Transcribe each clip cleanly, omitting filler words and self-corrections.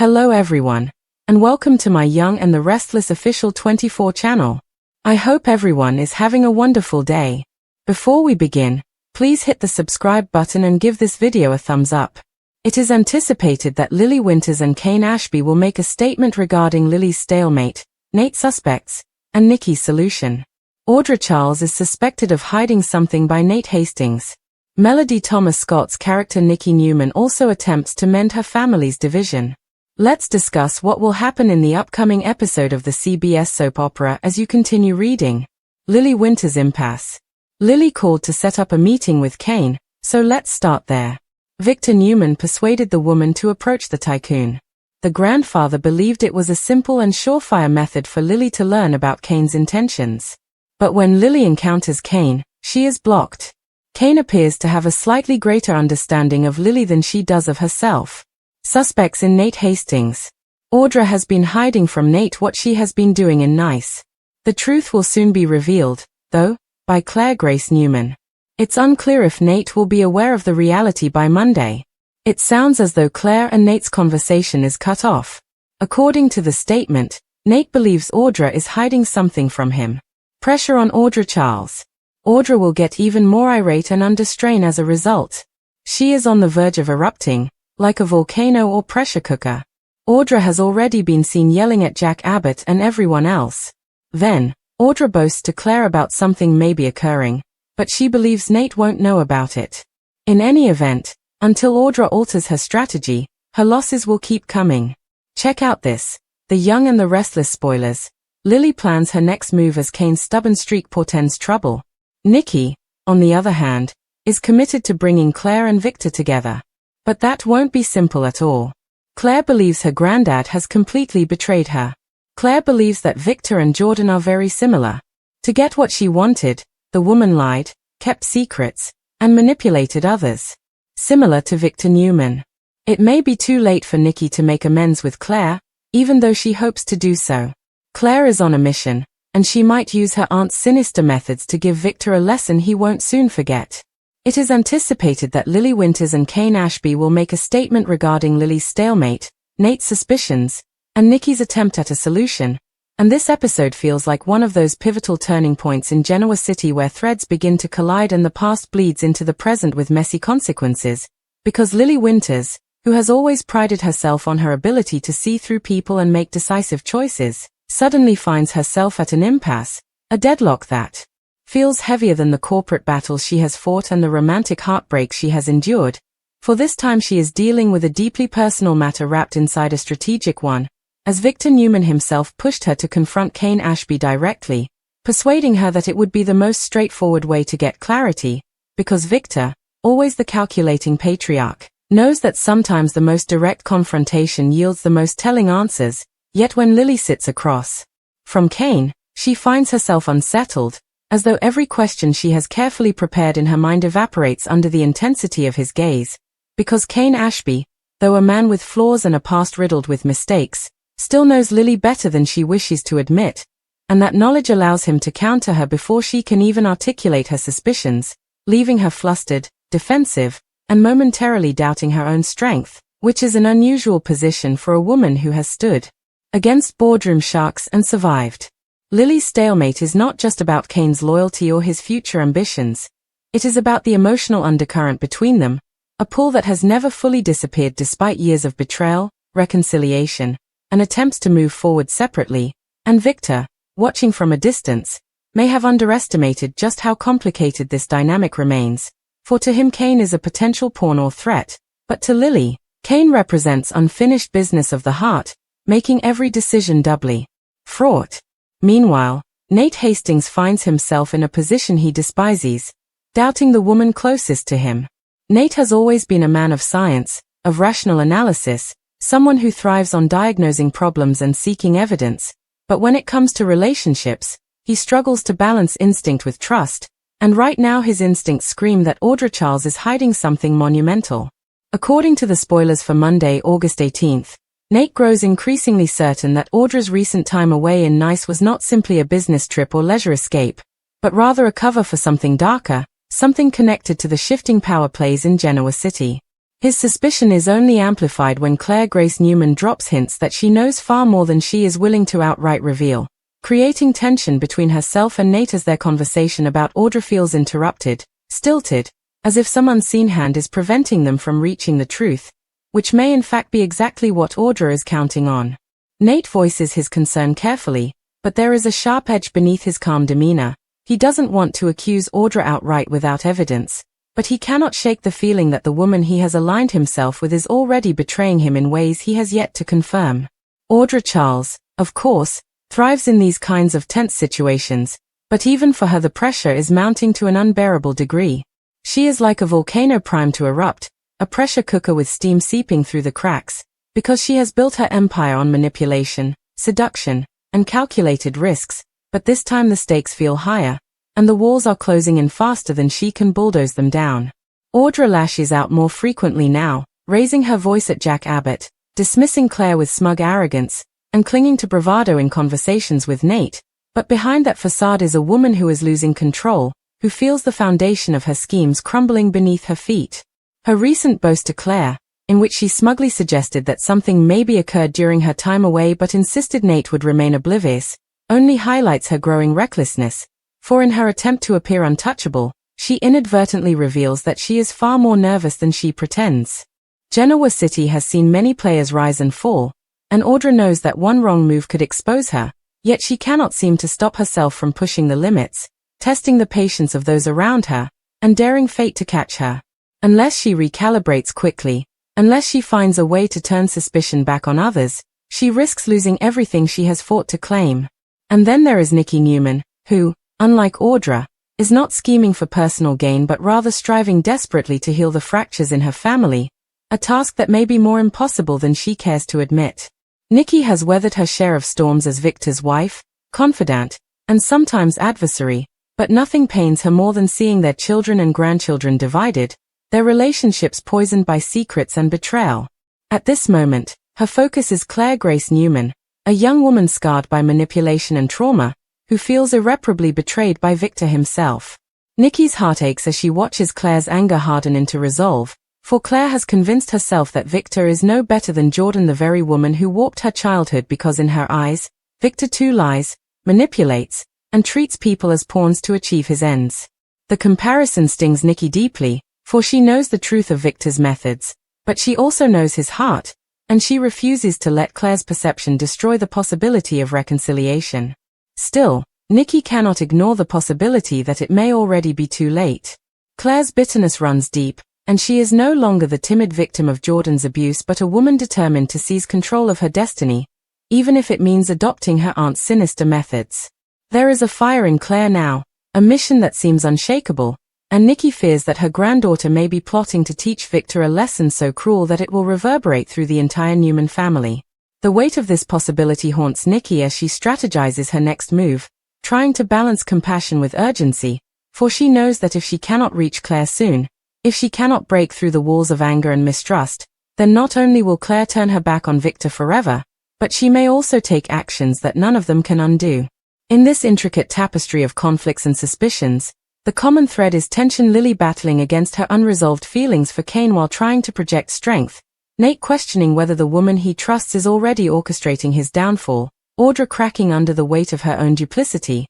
Hello everyone, and welcome to my Young and the Restless official 24 channel. I hope everyone is having a wonderful day. Before we begin, please hit the subscribe button and give this video a thumbs up. It is anticipated that Lily Winters and Kane Ashby will make a statement regarding Lily's stalemate, Nate's suspects, and Nikki's solution. Audra Charles is suspected of hiding something by Nate Hastings. Melody Thomas Scott's character Nikki Newman also attempts to mend her family's division. Let's discuss what will happen in the upcoming episode of the CBS soap opera as you continue reading. Lily Winters' impasse. Lily called to set up a meeting with Kane, so let's start there. Victor Newman persuaded the woman to approach the tycoon. The grandfather believed it was a simple and surefire method for Lily to learn about Kane's intentions. But when Lily encounters Kane, she is blocked. Kane appears to have a slightly greater understanding of Lily than she does of herself. Suspects in Nate Hastings. Audra has been hiding from Nate what she has been doing in Nice. The truth will soon be revealed, though, by Claire Grace Newman. It's unclear if Nate will be aware of the reality by Monday. It sounds as though Claire and Nate's conversation is cut off. According to the statement, Nate believes Audra is hiding something from him. Pressure on Audra Charles. Audra will get even more irate and under strain as a result. She is on the verge of erupting, like a volcano or pressure cooker. Audra has already been seen yelling at Jack Abbott and everyone else. Then, Audra boasts to Claire about something maybe occurring, but she believes Nate won't know about it. In any event, until Audra alters her strategy, her losses will keep coming. Check out this, The Young and the Restless spoilers. Lily plans her next move as Kane's stubborn streak portends trouble. Nikki, on the other hand, is committed to bringing Claire and Victor together. But that won't be simple at all. Claire believes her granddad has completely betrayed her. Claire believes that Victor and Jordan are very similar. To get what she wanted, the woman lied, kept secrets, and manipulated others. Similar to Victor Newman. It may be too late for Nikki to make amends with Claire, even though she hopes to do so. Claire is on a mission, and she might use her aunt's sinister methods to give Victor a lesson he won't soon forget. It is anticipated that Lily Winters and Kane Ashby will make a statement regarding Lily's stalemate, Nate's suspicions, and Nikki's attempt at a solution, and this episode feels like one of those pivotal turning points in Genoa City where threads begin to collide and the past bleeds into the present with messy consequences, because Lily Winters, who has always prided herself on her ability to see through people and make decisive choices, suddenly finds herself at an impasse, a deadlock that feels heavier than the corporate battles she has fought and the romantic heartbreak she has endured, for this time she is dealing with a deeply personal matter wrapped inside a strategic one, as Victor Newman himself pushed her to confront Kane Ashby directly, persuading her that it would be the most straightforward way to get clarity, because Victor, always the calculating patriarch, knows that sometimes the most direct confrontation yields the most telling answers, yet when Lily sits across from Kane, she finds herself unsettled, as though every question she has carefully prepared in her mind evaporates under the intensity of his gaze, because Kane Ashby, though a man with flaws and a past riddled with mistakes, still knows Lily better than she wishes to admit, and that knowledge allows him to counter her before she can even articulate her suspicions, leaving her flustered, defensive, and momentarily doubting her own strength, which is an unusual position for a woman who has stood against boardroom sharks and survived. Lily's stalemate is not just about Kane's loyalty or his future ambitions. It is about the emotional undercurrent between them, a pull that has never fully disappeared despite years of betrayal, reconciliation, and attempts to move forward separately, and Victor, watching from a distance, may have underestimated just how complicated this dynamic remains, for to him Kane is a potential pawn or threat, but to Lily, Kane represents unfinished business of the heart, making every decision doubly fraught. Meanwhile, Nate Hastings finds himself in a position he despises, doubting the woman closest to him. Nate has always been a man of science, of rational analysis, someone who thrives on diagnosing problems and seeking evidence, but when it comes to relationships, he struggles to balance instinct with trust, and right now his instincts scream that Audra Charles is hiding something monumental. According to the spoilers for Monday, August 18th, Nate grows increasingly certain that Audra's recent time away in Nice was not simply a business trip or leisure escape, but rather a cover for something darker, something connected to the shifting power plays in Genoa City. His suspicion is only amplified when Claire Grace Newman drops hints that she knows far more than she is willing to outright reveal, creating tension between herself and Nate as their conversation about Audra feels interrupted, stilted, as if some unseen hand is preventing them from reaching the truth, which may in fact be exactly what Audra is counting on. Nate voices his concern carefully, but there is a sharp edge beneath his calm demeanor. He doesn't want to accuse Audra outright without evidence, but he cannot shake the feeling that the woman he has aligned himself with is already betraying him in ways he has yet to confirm. Audra Charles, of course, thrives in these kinds of tense situations, but even for her the pressure is mounting to an unbearable degree. She is like a volcano primed to erupt, a pressure cooker with steam seeping through the cracks, because she has built her empire on manipulation, seduction, and calculated risks, but this time the stakes feel higher, and the walls are closing in faster than she can bulldoze them down. Audra lashes out more frequently now, raising her voice at Jack Abbott, dismissing Claire with smug arrogance, and clinging to bravado in conversations with Nate, but behind that facade is a woman who is losing control, who feels the foundation of her schemes crumbling beneath her feet. Her recent boast to Claire, in which she smugly suggested that something maybe occurred during her time away but insisted Nate would remain oblivious, only highlights her growing recklessness, for in her attempt to appear untouchable, she inadvertently reveals that she is far more nervous than she pretends. Genoa City has seen many players rise and fall, and Audra knows that one wrong move could expose her, yet she cannot seem to stop herself from pushing the limits, testing the patience of those around her, and daring fate to catch her. Unless she recalibrates quickly, unless she finds a way to turn suspicion back on others, she risks losing everything she has fought to claim. And then there is Nikki Newman, who, unlike Audra, is not scheming for personal gain but rather striving desperately to heal the fractures in her family, a task that may be more impossible than she cares to admit. Nikki has weathered her share of storms as Victor's wife, confidant, and sometimes adversary, but nothing pains her more than seeing their children and grandchildren divided, their relationships poisoned by secrets and betrayal. At this moment, her focus is Claire Grace Newman, a young woman scarred by manipulation and trauma, who feels irreparably betrayed by Victor himself. Nikki's heart aches as she watches Claire's anger harden into resolve, for Claire has convinced herself that Victor is no better than Jordan, the very woman who warped her childhood, because in her eyes, Victor too lies, manipulates, and treats people as pawns to achieve his ends. The comparison stings Nikki deeply, for she knows the truth of Victor's methods, but she also knows his heart, and she refuses to let Claire's perception destroy the possibility of reconciliation. Still, Nikki cannot ignore the possibility that it may already be too late. Claire's bitterness runs deep, and she is no longer the timid victim of Jordan's abuse but a woman determined to seize control of her destiny, even if it means adopting her aunt's sinister methods. There is a fire in Claire now, a mission that seems unshakable, and Nikki fears that her granddaughter may be plotting to teach Victor a lesson so cruel that it will reverberate through the entire Newman family. The weight of this possibility haunts Nikki as she strategizes her next move, trying to balance compassion with urgency, for she knows that if she cannot reach Claire soon, if she cannot break through the walls of anger and mistrust, then not only will Claire turn her back on Victor forever, but she may also take actions that none of them can undo. In this intricate tapestry of conflicts and suspicions, the common thread is tension: Lily battling against her unresolved feelings for Kane while trying to project strength, Nate questioning whether the woman he trusts is already orchestrating his downfall, Audra cracking under the weight of her own duplicity,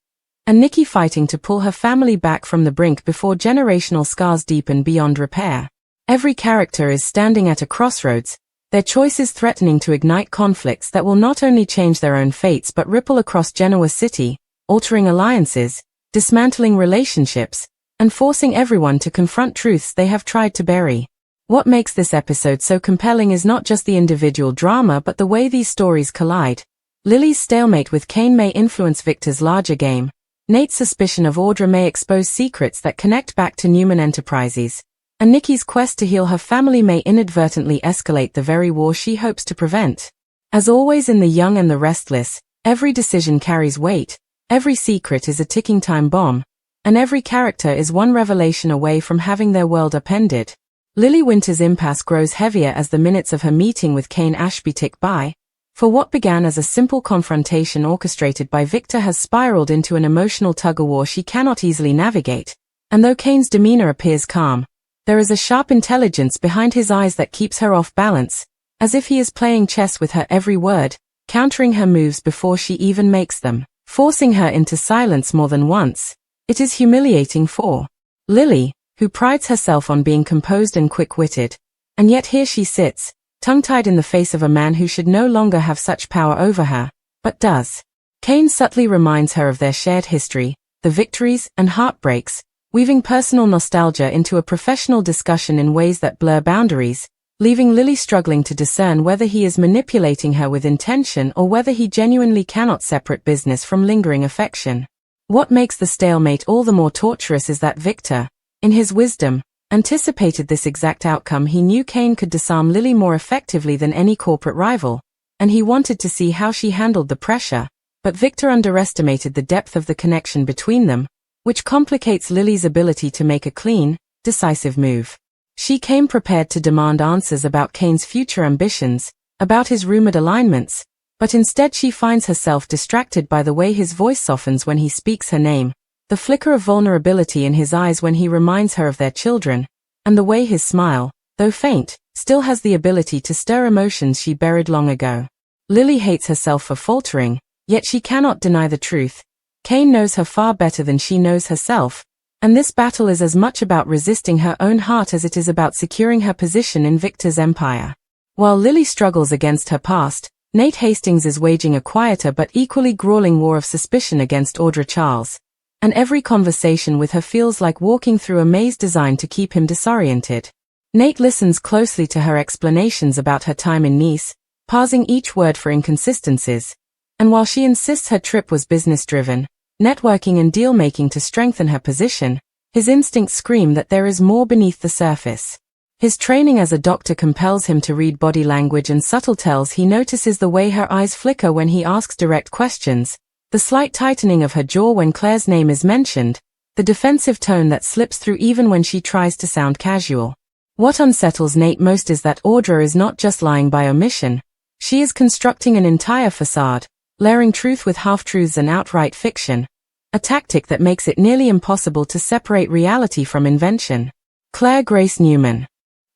and Nikki fighting to pull her family back from the brink before generational scars deepen beyond repair. Every character is standing at a crossroads, their choices threatening to ignite conflicts that will not only change their own fates but ripple across Genoa City, altering alliances, dismantling relationships, and forcing everyone to confront truths they have tried to bury. What makes this episode so compelling is not just the individual drama but the way these stories collide. Lily's stalemate with Kane may influence Victor's larger game. Nate's suspicion of Audra may expose secrets that connect back to Newman Enterprises, and Nikki's quest to heal her family may inadvertently escalate the very war she hopes to prevent. As always in The Young and the Restless, every decision carries weight, every secret is a ticking time bomb, and every character is one revelation away from having their world upended. Lily Winter's impasse grows heavier as the minutes of her meeting with Kane Ashby tick by, for what began as a simple confrontation orchestrated by Victor has spiraled into an emotional tug-of-war she cannot easily navigate, and though Kane's demeanor appears calm, There is a sharp intelligence behind his eyes that keeps her off balance, as if he is playing chess with her every word, countering her moves before she even makes them, forcing her into silence more than once. It is humiliating for Lily, who prides herself on being composed and quick-witted, and yet here she sits, tongue-tied in the face of a man who should no longer have such power over her, but does. Kane subtly reminds her of their shared history, the victories and heartbreaks, weaving personal nostalgia into a professional discussion in ways that blur boundaries, leaving Lily struggling to discern whether he is manipulating her with intention or whether he genuinely cannot separate business from lingering affection. What makes the stalemate all the more torturous is that Victor, in his wisdom, anticipated this exact outcome. He knew Kane could disarm Lily more effectively than any corporate rival, and he wanted to see how she handled the pressure, but Victor underestimated the depth of the connection between them, which complicates Lily's ability to make a clean, decisive move. She came prepared to demand answers about Kane's future ambitions, about his rumored alignments, but instead she finds herself distracted by the way his voice softens when he speaks her name, the flicker of vulnerability in his eyes when he reminds her of their children, and the way his smile, though faint, still has the ability to stir emotions she buried long ago. Lily hates herself for faltering, yet she cannot deny the truth. Kane knows her far better than she knows herself, and this battle is as much about resisting her own heart as it is about securing her position in Victor's empire. While Lily struggles against her past, Nate Hastings is waging a quieter but equally grueling war of suspicion against Audra Charles, and every conversation with her feels like walking through a maze designed to keep him disoriented. Nate listens closely to her explanations about her time in Nice, parsing each word for inconsistencies, and while she insists her trip was business-driven, networking and deal-making to strengthen her position, his instincts scream that there is more beneath the surface. His training as a doctor compels him to read body language and subtle tells. He notices the way her eyes flicker when he asks direct questions, the slight tightening of her jaw when Claire's name is mentioned, the defensive tone that slips through even when she tries to sound casual. What unsettles Nate most is that Audra is not just lying by omission, she is constructing an entire facade, layering truth with half-truths and outright fiction, a tactic that makes it nearly impossible to separate reality from invention. Claire Grace Newman,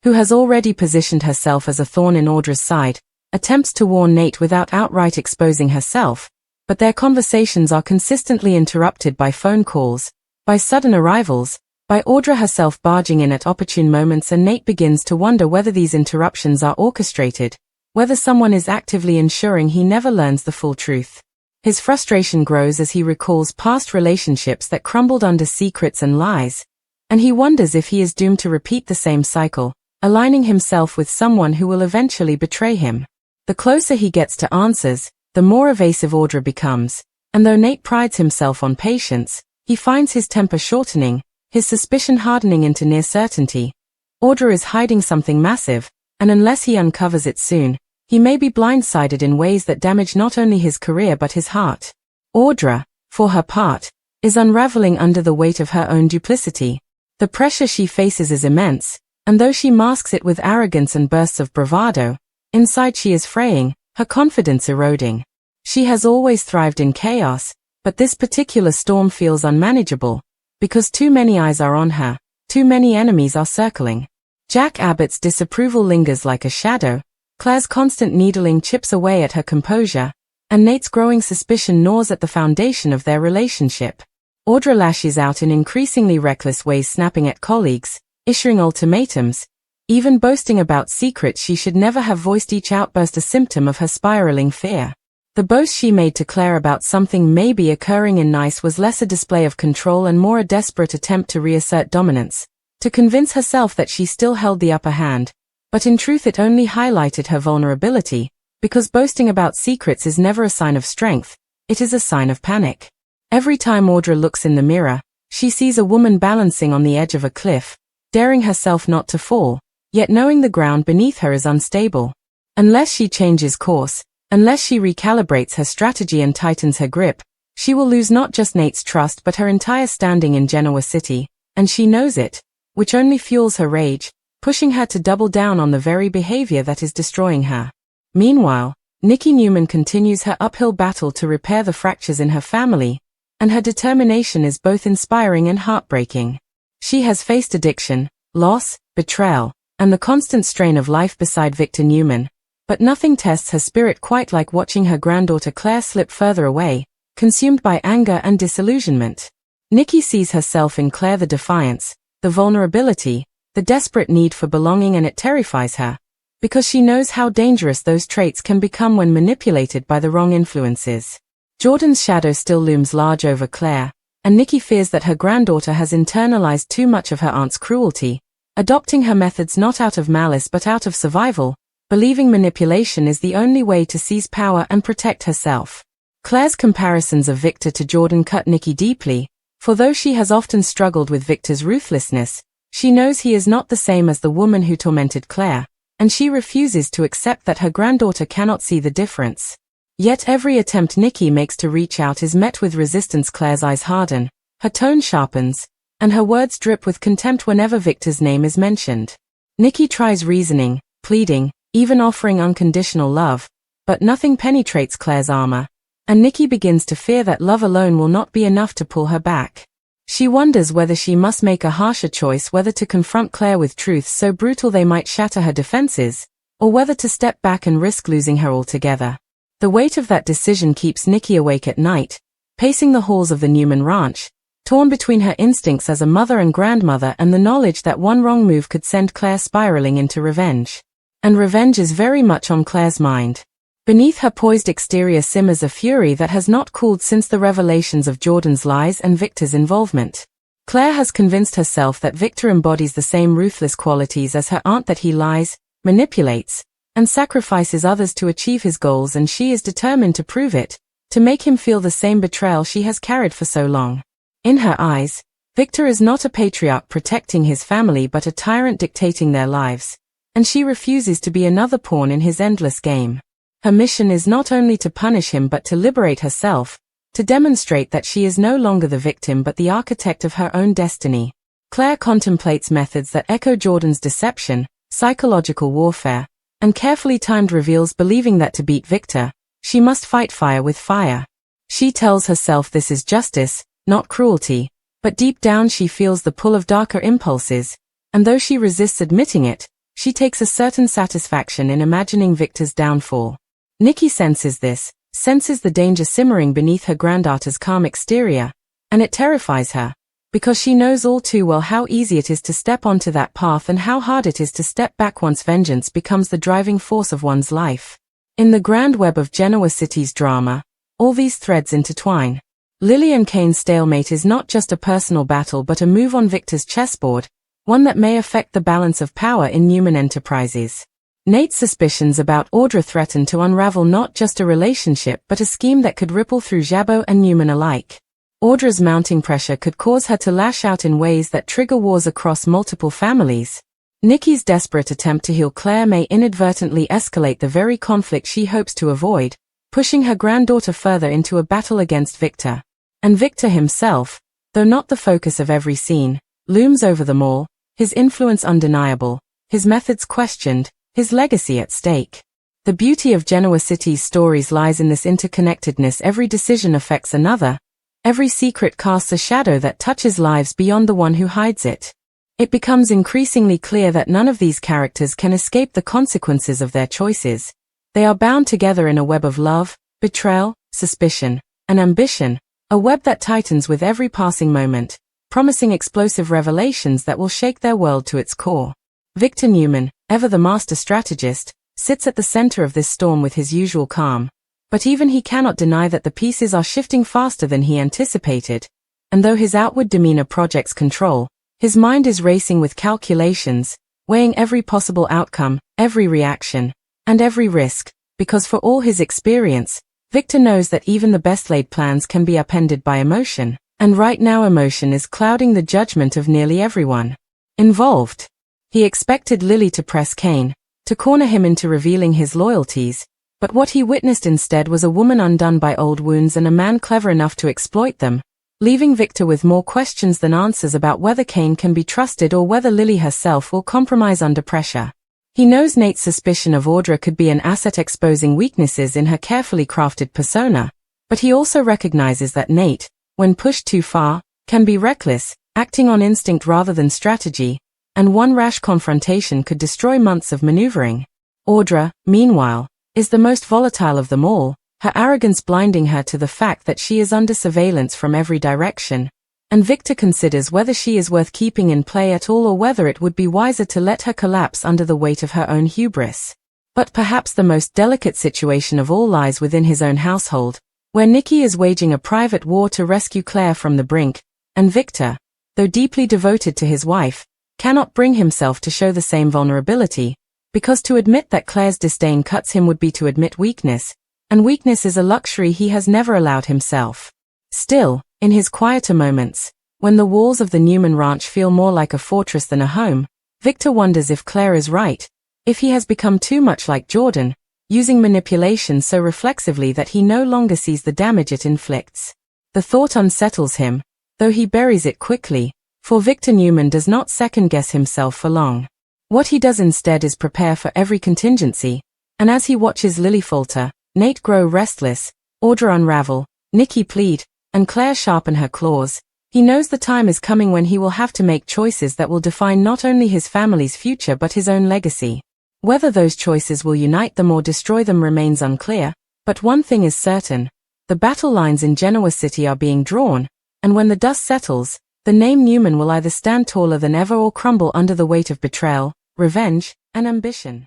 who has already positioned herself as a thorn in Audra's side, attempts to warn Nate without outright exposing herself, but their conversations are consistently interrupted by phone calls, by sudden arrivals, by Audra herself barging in at opportune moments, and Nate begins to wonder whether these interruptions are orchestrated, whether someone is actively ensuring he never learns the full truth. His frustration grows as he recalls past relationships that crumbled under secrets and lies, and he wonders if he is doomed to repeat the same cycle, aligning himself with someone who will eventually betray him. The closer he gets to answers, the more evasive Audra becomes, and though Nate prides himself on patience, he finds his temper shortening, his suspicion hardening into near certainty. Audra is hiding something massive, and unless he uncovers it soon, he may be blindsided in ways that damage not only his career but his heart. Audra, for her part, is unraveling under the weight of her own duplicity. The pressure she faces is immense, and though she masks it with arrogance and bursts of bravado, inside she is fraying, her confidence eroding. She has always thrived in chaos, but this particular storm feels unmanageable, because too many eyes are on her, too many enemies are circling. Jack Abbott's disapproval lingers like a shadow, Claire's constant needling chips away at her composure, and Nate's growing suspicion gnaws at the foundation of their relationship. Audra lashes out in increasingly reckless ways, snapping at colleagues, issuing ultimatums, even boasting about secrets she should never have voiced. Each outburst a symptom of her spiraling fear. The boast she made to Claire about something maybe occurring in Nice was less a display of control and more a desperate attempt to reassert dominance, to convince herself that she still held the upper hand, but in truth it only highlighted her vulnerability, because boasting about secrets is never a sign of strength, it is a sign of panic. Every time Audra looks in the mirror, she sees a woman balancing on the edge of a cliff, daring herself not to fall, yet knowing the ground beneath her is unstable. Unless she changes course, unless she recalibrates her strategy and tightens her grip, she will lose not just Nate's trust but her entire standing in Genoa City, and she knows it, which only fuels her rage, pushing her to double down on the very behavior that is destroying her. Meanwhile, Nikki Newman continues her uphill battle to repair the fractures in her family, and her determination is both inspiring and heartbreaking. She has faced addiction, loss, betrayal, and the constant strain of life beside Victor Newman. But nothing tests her spirit quite like watching her granddaughter Claire slip further away, consumed by anger and disillusionment. Nikki sees herself in Claire, the defiance, the vulnerability, the desperate need for belonging, and it terrifies her, because she knows how dangerous those traits can become when manipulated by the wrong influences. Jordan's shadow still looms large over Claire, and Nikki fears that her granddaughter has internalized too much of her aunt's cruelty, adopting her methods not out of malice but out of survival, believing manipulation is the only way to seize power and protect herself. Claire's comparisons of Victor to Jordan cut Nikki deeply, for though she has often struggled with Victor's ruthlessness, she knows he is not the same as the woman who tormented Claire, and she refuses to accept that her granddaughter cannot see the difference. Yet every attempt Nikki makes to reach out is met with resistance. Claire's eyes harden, her tone sharpens, and her words drip with contempt whenever Victor's name is mentioned. Nikki tries reasoning, pleading, even offering unconditional love, but nothing penetrates Claire's armor, and Nikki begins to fear that love alone will not be enough to pull her back. She wonders whether she must make a harsher choice, whether to confront Claire with truths so brutal they might shatter her defenses, or whether to step back and risk losing her altogether. The weight of that decision keeps Nikki awake at night, pacing the halls of the Newman ranch, torn between her instincts as a mother and grandmother and the knowledge that one wrong move could send Claire spiraling into revenge. And revenge is very much on Claire's mind. Beneath her poised exterior simmers a fury that has not cooled since the revelations of Jordan's lies and Victor's involvement. Claire has convinced herself that Victor embodies the same ruthless qualities as her aunt, that he lies, manipulates, and sacrifices others to achieve his goals, and she is determined to prove it, to make him feel the same betrayal she has carried for so long. In her eyes, Victor is not a patriarch protecting his family but a tyrant dictating their lives, and she refuses to be another pawn in his endless game. Her mission is not only to punish him but to liberate herself, to demonstrate that she is no longer the victim but the architect of her own destiny. Claire contemplates methods that echo Jordan's deception, psychological warfare, and carefully timed reveals, believing that to beat Victor, she must fight fire with fire. She tells herself this is justice, not cruelty, but deep down she feels the pull of darker impulses, and though she resists admitting it, she takes a certain satisfaction in imagining Victor's downfall. Nikki senses this, senses the danger simmering beneath her granddaughter's calm exterior, and it terrifies her, because she knows all too well how easy it is to step onto that path and how hard it is to step back once vengeance becomes the driving force of one's life. In the grand web of Genoa City's drama, all these threads intertwine. Lily and Kane's stalemate is not just a personal battle but a move on Victor's chessboard, one that may affect the balance of power in Newman Enterprises. Nate's suspicions about Audra threaten to unravel not just a relationship but a scheme that could ripple through Jabot and Newman alike. Audra's mounting pressure could cause her to lash out in ways that trigger wars across multiple families. Nikki's desperate attempt to heal Claire may inadvertently escalate the very conflict she hopes to avoid, pushing her granddaughter further into a battle against Victor. And Victor himself, though not the focus of every scene, looms over them all, his influence undeniable, his methods questioned, his legacy at stake. The beauty of Genoa City's stories lies in this interconnectedness. Every decision affects another, every secret casts a shadow that touches lives beyond the one who hides it. It becomes increasingly clear that none of these characters can escape the consequences of their choices. They are bound together in a web of love, betrayal, suspicion, and ambition, a web that tightens with every passing moment, promising explosive revelations that will shake their world to its core. Victor Newman, ever the master strategist, sits at the center of this storm with his usual calm, but even he cannot deny that the pieces are shifting faster than he anticipated, and though his outward demeanor projects control, his mind is racing with calculations, weighing every possible outcome, every reaction, and every risk, because for all his experience, Victor knows that even the best-laid plans can be upended by emotion, and right now emotion is clouding the judgment of nearly everyone involved. He expected Lily to press Kane, to corner him into revealing his loyalties, but what he witnessed instead was a woman undone by old wounds and a man clever enough to exploit them, leaving Victor with more questions than answers about whether Kane can be trusted or whether Lily herself will compromise under pressure. He knows Nate's suspicion of Audra could be an asset exposing weaknesses in her carefully crafted persona, but he also recognizes that Nate, when pushed too far, can be reckless, acting on instinct rather than strategy, and one rash confrontation could destroy months of maneuvering. Audra, meanwhile, is the most volatile of them all, her arrogance blinding her to the fact that she is under surveillance from every direction, and Victor considers whether she is worth keeping in play at all or whether it would be wiser to let her collapse under the weight of her own hubris. But perhaps the most delicate situation of all lies within his own household, where Nikki is waging a private war to rescue Claire from the brink, and Victor, though deeply devoted to his wife, cannot bring himself to show the same vulnerability, because to admit that Claire's disdain cuts him would be to admit weakness, and weakness is a luxury he has never allowed himself. Still, in his quieter moments, when the walls of the Newman ranch feel more like a fortress than a home, Victor wonders if Claire is right, if he has become too much like Jordan, using manipulation so reflexively that he no longer sees the damage it inflicts. The thought unsettles him, though he buries it quickly, for Victor Newman does not second-guess himself for long. What he does instead is prepare for every contingency, and as he watches Lily falter, Nate grow restless, Audra unravel, Nikki plead, and Claire sharpen her claws, he knows the time is coming when he will have to make choices that will define not only his family's future but his own legacy. Whether those choices will unite them or destroy them remains unclear, but one thing is certain. The battle lines in Genoa City are being drawn, and when the dust settles, the name Newman will either stand taller than ever or crumble under the weight of betrayal, revenge, and ambition.